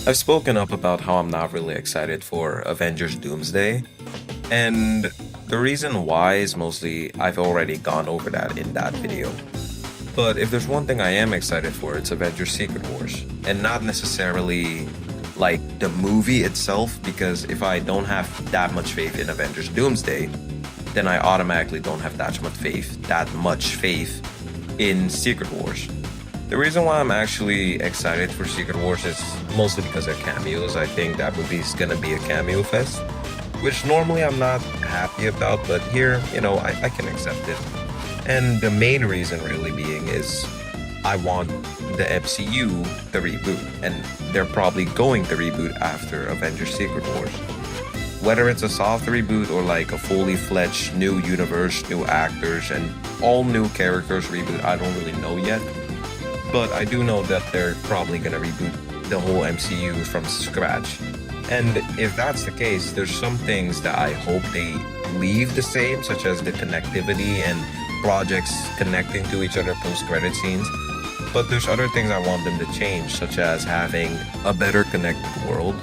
I've spoken up about how I'm not really excited for Avengers Doomsday, and the reason why is mostly I've already gone over that in that video. But if there's one thing I am excited for, it's Avengers Secret Wars, and not necessarily like the movie itself, because if I don't have that much faith in Avengers Doomsday, then I automatically don't have that much faith in Secret Wars. The reason why I'm actually excited for Secret Wars is mostly because they're cameos. I think that movie's gonna be a cameo fest, which normally I'm not happy about, but here, I can accept it. And the main reason really being is I want the MCU to reboot, and they're probably going to reboot after Avengers Secret Wars. Whether it's a soft reboot or like a fully fledged new universe, new actors, and all new characters reboot, I don't really know yet. But I do know that they're probably gonna reboot the whole MCU from scratch. And if that's the case, there's some things that I hope they leave the same, such as the connectivity and projects connecting to each other post-credit scenes. But there's other things I want them to change, such as having a better connected world.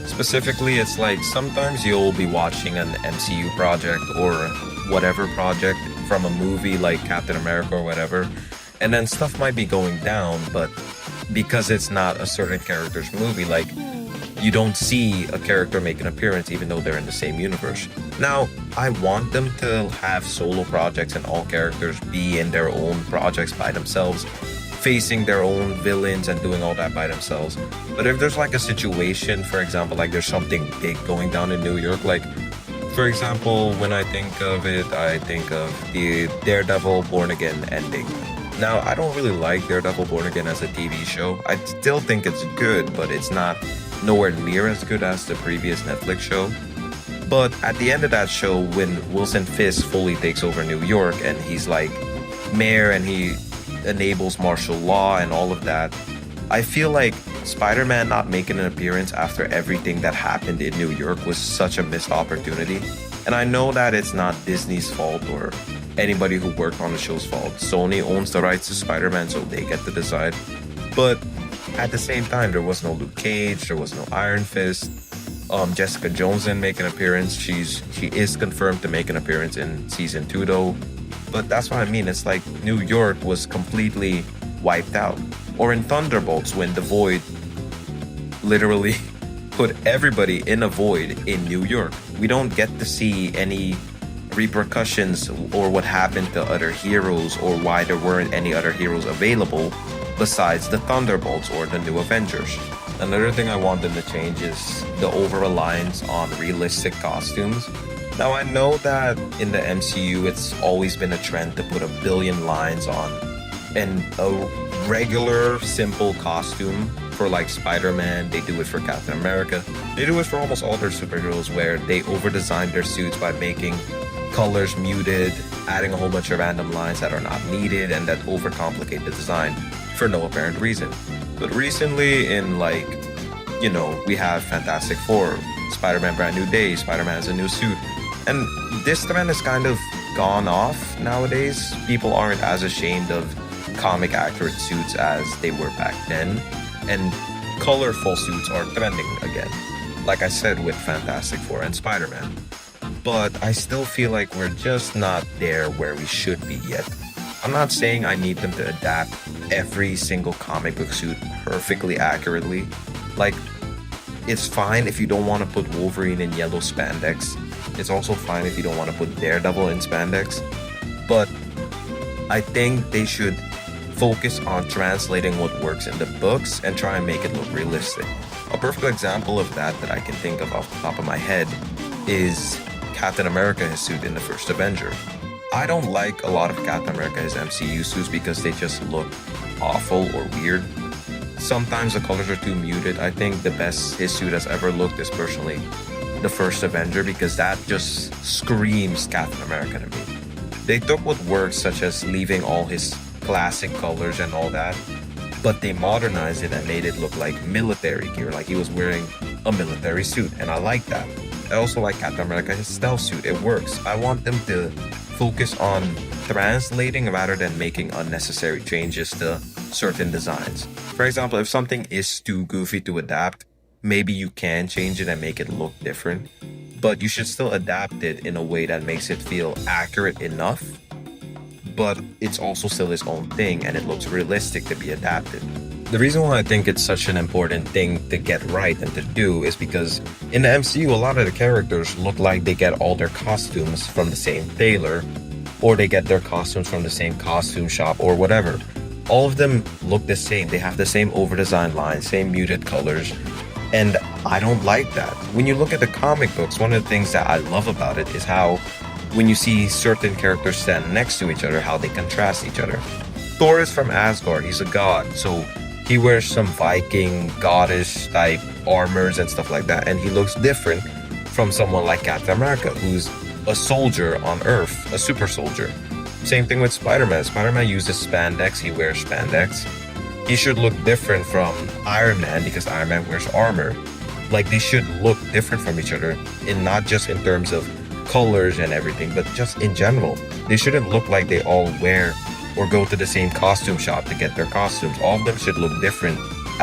Specifically, it's like sometimes you'll be watching an MCU project or whatever project from a movie like Captain America or whatever, and then stuff might be going down, but because it's not a certain character's movie, like you don't see a character make an appearance even though they're in the same universe. Now, I want them to have solo projects and all characters be in their own projects by themselves, facing their own villains and doing all that by themselves. But if there's like a situation, for example, like there's something big going down in New York, like for example, when I think of it, I think of the Daredevil Born Again ending. Now, I don't really like Daredevil Born Again as a TV show. I still think it's good, but it's not nowhere near as good as the previous Netflix show. But at the end of that show, when Wilson Fisk fully takes over New York and he's like mayor and he enables martial law and all of that, I feel like Spider-Man not making an appearance after everything that happened in New York was such a missed opportunity. And I know that it's not Disney's fault or anybody who worked on the show's fault. Sony owns the rights to Spider-Man, so they get to decide. But at the same time, there was no Luke Cage, there was no Iron Fist. Jessica Jones didn't make an appearance. She is confirmed to make an appearance in season 2 though. But that's what I mean. It's like New York was completely wiped out. Or in Thunderbolts, when the Void literally put everybody in a void in New York. We don't get to see any repercussions or what happened to other heroes or why there weren't any other heroes available besides the Thunderbolts or the new Avengers. Another thing I want them to change is the over-reliance on realistic costumes. Now, I know that in the MCU, it's always been a trend to put a billion lines on and a regular, simple costume for like Spider-Man. They do it for Captain America. They do it for almost all their superheroes where they over-design their suits by making colors muted, adding a whole bunch of random lines that are not needed and that overcomplicate the design for no apparent reason. But recently in we have Fantastic Four, Spider-Man Brand New Day, Spider-Man has a new suit. And this trend has kind of gone off nowadays. People aren't as ashamed of comic accurate suits as they were back then. And colorful suits are trending again. Like I said with Fantastic Four and Spider-Man. But I still feel like we're just not there where we should be yet. I'm not saying I need them to adapt every single comic book suit perfectly accurately. Like, it's fine if you don't want to put Wolverine in yellow spandex. It's also fine if you don't want to put Daredevil in spandex. But I think they should focus on translating what works in the books and try and make it look realistic. A perfect example of that I can think of off the top of my head is Captain America, his suit in the first Avenger. I don't like a lot of Captain America's MCU suits because they just look awful or weird. Sometimes the colors are too muted. I think the best his suit has ever looked is personally the first Avenger because that just screams Captain America to me. They took what works, such as leaving all his classic colors and all that, but they modernized it and made it look like military gear, like he was wearing a military suit, and I like that. I also like Captain America, his stealth suit, it works. I want them to focus on translating rather than making unnecessary changes to certain designs. For example, if something is too goofy to adapt, maybe you can change it and make it look different, but you should still adapt it in a way that makes it feel accurate enough, but it's also still its own thing and it looks realistic to be adapted. The reason why I think it's such an important thing to get right and to do is because in the MCU, a lot of the characters look like they get all their costumes from the same tailor, or they get their costumes from the same costume shop or whatever. All of them look the same. They have the same over-designed lines, same muted colors, and I don't like that. When you look at the comic books, one of the things that I love about it is how when you see certain characters stand next to each other, how they contrast each other. Thor is from Asgard. He's a god, so he wears some Viking goddess type armors and stuff like that, and he looks different from someone like Captain America, who's a soldier on Earth, a super soldier. Same thing with Spider-Man. Spider-Man uses spandex, he wears spandex. He should look different from Iron Man because Iron Man wears armor. Like, they should look different from each other, in not just in terms of colors and everything, but just in general. They shouldn't look like they all wear or go to the same costume shop to get their costumes. All of them should look different,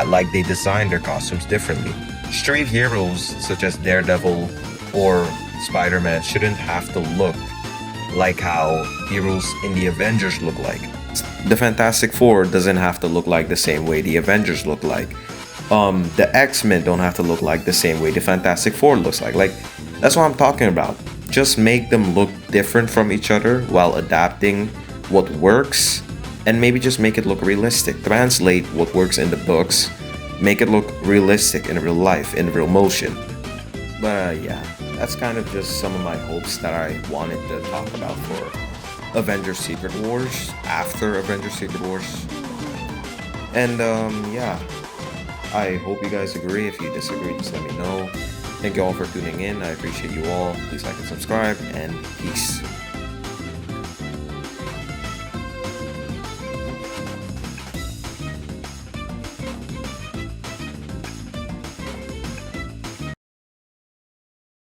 like they designed their costumes differently. Street heroes such as Daredevil or Spider-Man shouldn't have to look like how heroes in the Avengers look like. The Fantastic Four doesn't have to look like the same way the Avengers look like. The X-Men don't have to look like the same way the Fantastic Four looks like. Like, that's what I'm talking about. Just make them look different from each other while adapting what works, and maybe just make it look realistic. Translate what works in the books, make it look realistic in real life, in real motion. But yeah, that's kind of just some of my hopes that I wanted to talk about for Avengers Secret Wars, after Avengers Secret Wars. And yeah, I hope you guys agree. If you disagree, just let me know. Thank you all for tuning in. I appreciate you all. Please like and subscribe, and peace.